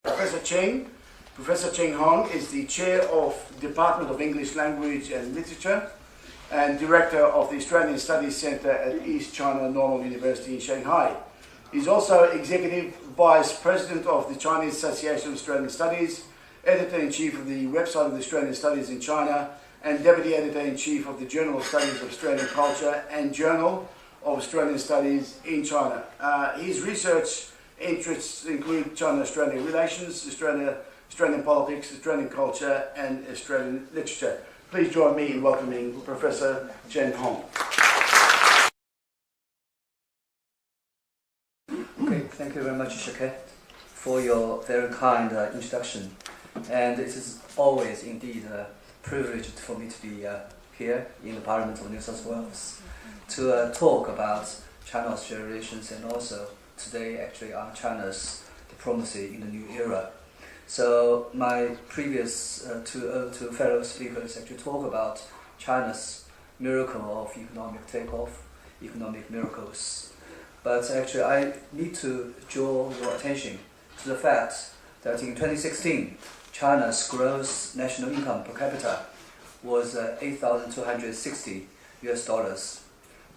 Professor Chen. Professor Chen Hong is the chair of the Department of English Language and Literature and director of the Australian Studies Centre at East China Normal University in Shanghai. He's also executive vice president of the Chinese Association of Australian Studies, editor-in-chief of the website of the Australian Studies in China, and deputy editor-in-chief of the Journal of Studies of Australian Culture and Journal of Australian Studies in China. His research interests include China-Australia relations, Australian politics, Australian culture, and Australian literature. Please join me in welcoming Professor Chen Hong. Okay, thank you very much, Shake, for your very kind introduction. And it is always indeed a privilege for me to be here in the Parliament of New South Wales to talk about China-Australia relations and also today actually on China's diplomacy in the new era. So my previous two fellow speakers actually talk about China's miracle of economic takeoff, economic miracles. But actually I need to draw your attention to the fact that in 2016, China's gross national income per capita was $8,260,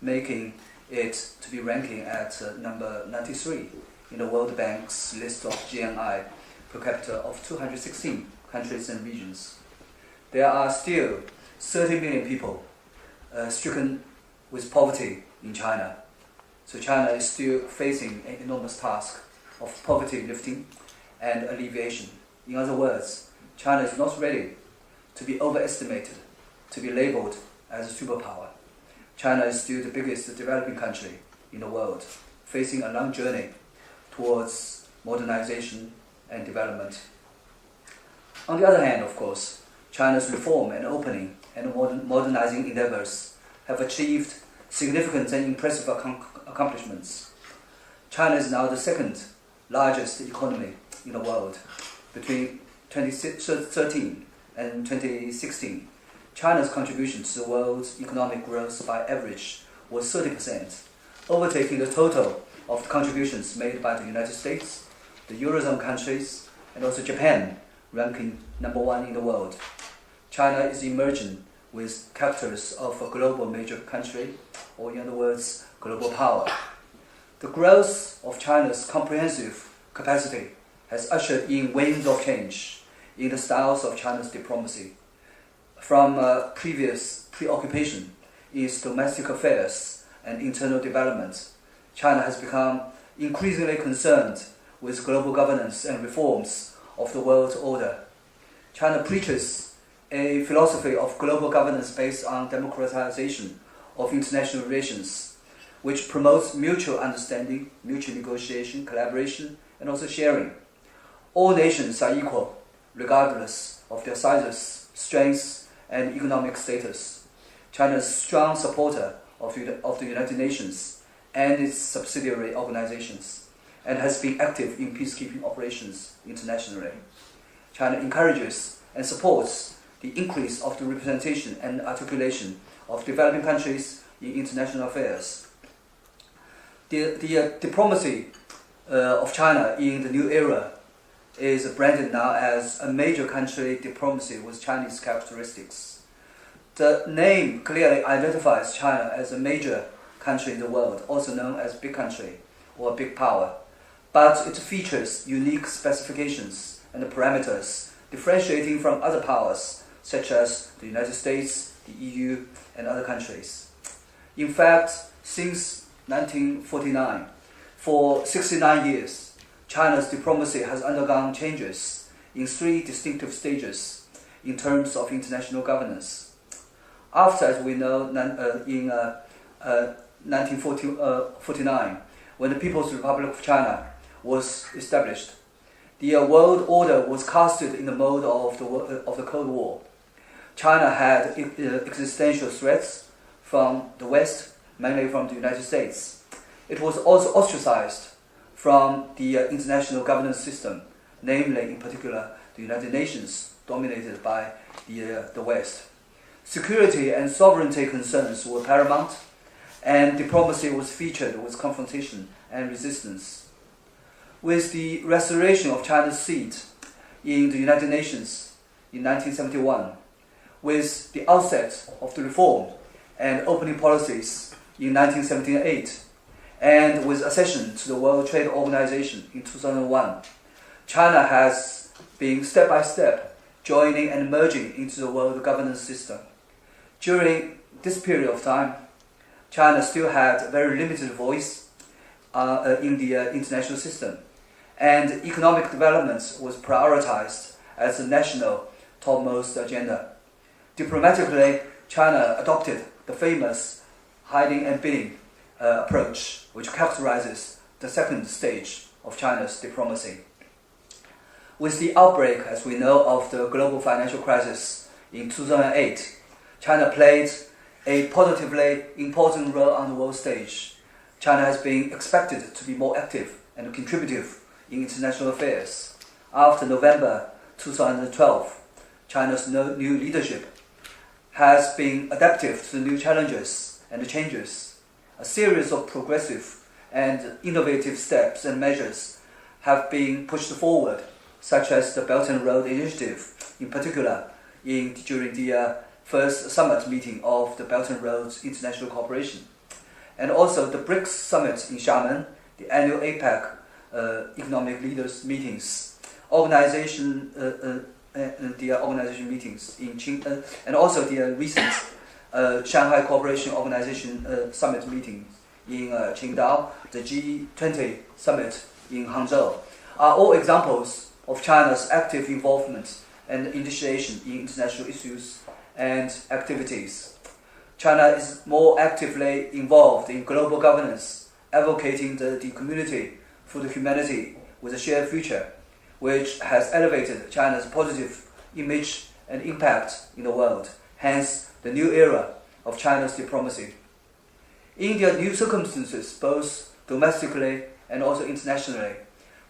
making it to be ranking at number 93 in the World Bank's list of GNI per capita of 216 countries and regions. There are still 30 million people stricken with poverty in China. So China is still facing an enormous task of poverty lifting and alleviation. In other words, China is not ready to be overestimated, to be labeled as a superpower. China is still the biggest developing country in the world, facing a long journey towards modernization and development. On the other hand, of course, China's reform and opening and modernizing endeavors have achieved significant and impressive accomplishments. China is now the second largest economy in the world. Between 2013 and 2016, China's contribution to the world's economic growth by average was 30%, overtaking the total of the contributions made by the United States, the Eurozone countries, and also Japan, ranking number 1 in the world. China is emerging with characters of a global major country, or in other words, global power. The growth of China's comprehensive capacity has ushered in waves of change in the styles of China's diplomacy. From previous preoccupation in its domestic affairs and internal development, China has become increasingly concerned with global governance and reforms of the world order. China preaches a philosophy of global governance based on democratization of international relations, which promotes mutual understanding, mutual negotiation, collaboration, and also sharing. All nations are equal, regardless of their sizes, strengths, and economic status. China is a strong supporter of the United Nations and its subsidiary organizations, and has been active in peacekeeping operations internationally. China encourages and supports the increase of the representation and articulation of developing countries in international affairs. The diplomacy of China in the new era is branded now as a major country diplomacy with Chinese characteristics. The name clearly identifies China as a major country in the world, also known as big country or big power, but it features unique specifications and parameters differentiating from other powers such as the United States, the EU, and other countries. In fact, since 1949, for 69 years, China's diplomacy has undergone changes in 3 distinctive stages in terms of international governance. After, as we know, in 1949, when the People's Republic of China was established, the world order was casted in the mode of the Cold War. China had existential threats from the West, mainly from the United States. It was also ostracized from the international governance system, namely, in particular, the United Nations, dominated by the West. Security and sovereignty concerns were paramount, and diplomacy was featured with confrontation and resistance. With the restoration of China's seat in the United Nations in 1971, with the outset of the reform and opening policies in 1978, and with accession to the World Trade Organization in 2001, China has been step by step joining and merging into the world governance system. During this period of time, China still had a very limited voice in the international system, and economic development was prioritized as a national topmost agenda. Diplomatically, China adopted the famous hiding and bidding approach, which characterizes the second stage of China's diplomacy. With the outbreak, as we know, of the global financial crisis in 2008, China played a positively important role on the world stage. China has been expected to be more active and contributive in international affairs. After November 2012, China's new leadership has been adaptive to the new challenges and changes. A series of progressive and innovative steps and measures have been pushed forward, such as the Belt and Road Initiative, in particular during the first summit meeting of the Belt and Road International Cooperation, and also the BRICS Summit in Xiamen, the annual APEC economic leaders meetings, organization meetings in Qing, and also the recent Shanghai Cooperation Organization Summit meeting in Qingdao, the G20 Summit in Hangzhou, are all examples of China's active involvement and initiation in international issues and activities. China is more actively involved in global governance, advocating the community for the humanity with a shared future, which has elevated China's positive image and impact in the world, hence the new era of China's diplomacy. In the new circumstances, both domestically and also internationally,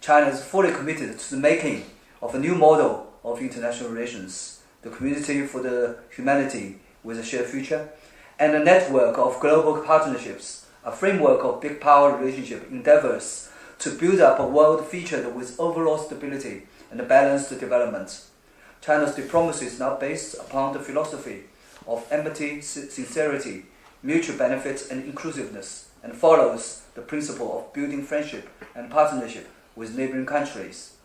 China is fully committed to the making of a new model of international relations, the community for the humanity with a shared future, and a network of global partnerships, a framework of big power relationship endeavors to build up a world featured with overall stability and balanced development. China's diplomacy is now based upon the philosophy of empathy, sincerity, mutual benefit, and inclusiveness, and follows the principle of building friendship and partnership with neighboring countries.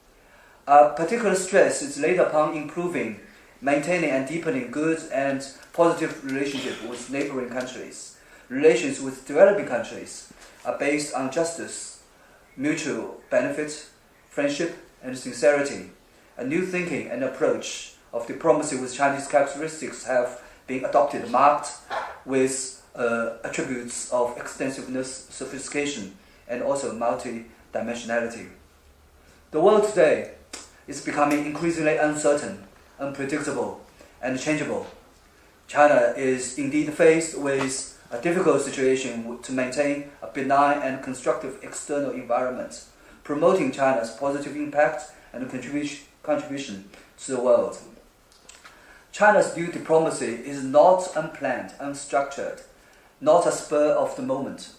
A particular stress is laid upon improving, maintaining, and deepening good and positive relationships with neighboring countries. Relations with developing countries are based on justice, mutual benefit, friendship, and sincerity. A new thinking and approach of diplomacy with Chinese characteristics have been adopted, marked with attributes of extensiveness, sophistication, and also multi-dimensionality. The world today is becoming increasingly uncertain, unpredictable, and changeable. China is indeed faced with a difficult situation to maintain a benign and constructive external environment, promoting China's positive impact and contribution to the world. China's new diplomacy is not unplanned, unstructured, not a spur of the moment.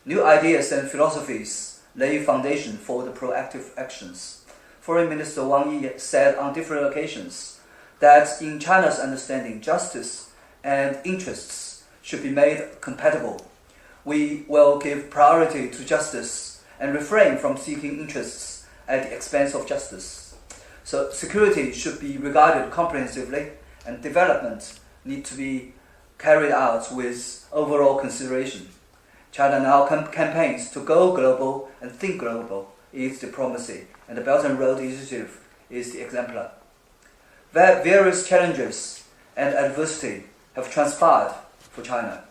New ideas and philosophies lay foundation for the proactive actions. Foreign Minister Wang Yi said on different occasions that in China's understanding, justice and interests should be made compatible. We will give priority to justice and refrain from seeking interests at the expense of justice. So security should be regarded comprehensively, and development need to be carried out with overall consideration. China now campaigns to go global and think global in its diplomacy, and the Belt and Road Initiative is the exemplar. Various challenges and adversity have transpired for China.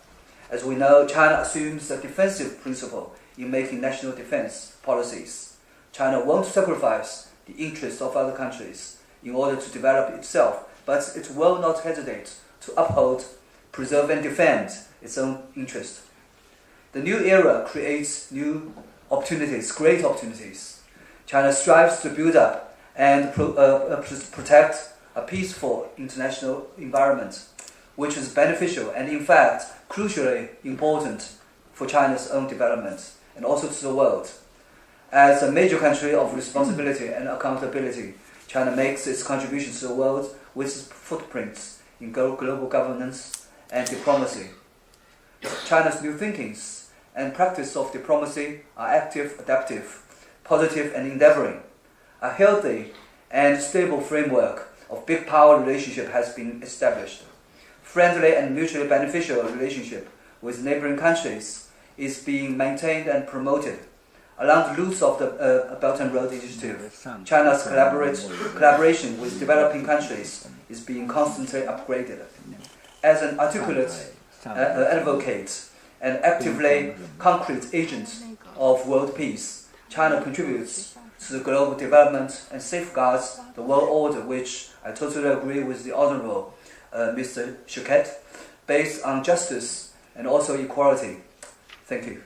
As we know, China assumes a defensive principle in making national defense policies. China won't sacrifice the interests of other countries in order to develop itself, but it will not hesitate to uphold, preserve, and defend its own interest. The new era creates new opportunities, great opportunities. China strives to build up and protect a peaceful international environment, which is beneficial and in fact crucially important for China's own development and also to the world. As a major country of responsibility and accountability, China makes its contributions to the world with its footprints in global governance and diplomacy. China's new thinkings and practice of diplomacy are active, adaptive, positive, and endeavoring. A healthy and stable framework of big power relationship has been established. Friendly and mutually beneficial relationship with neighboring countries is being maintained and promoted. Along the routes of the Belt and Road Initiative, China's collaboration with developing countries is being constantly upgraded. As an articulate advocate and actively concrete agent of world peace, China contributes to the global development and safeguards the world order, which I totally agree with the Honorable Mr. Shuket, based on justice and also equality. Thank you.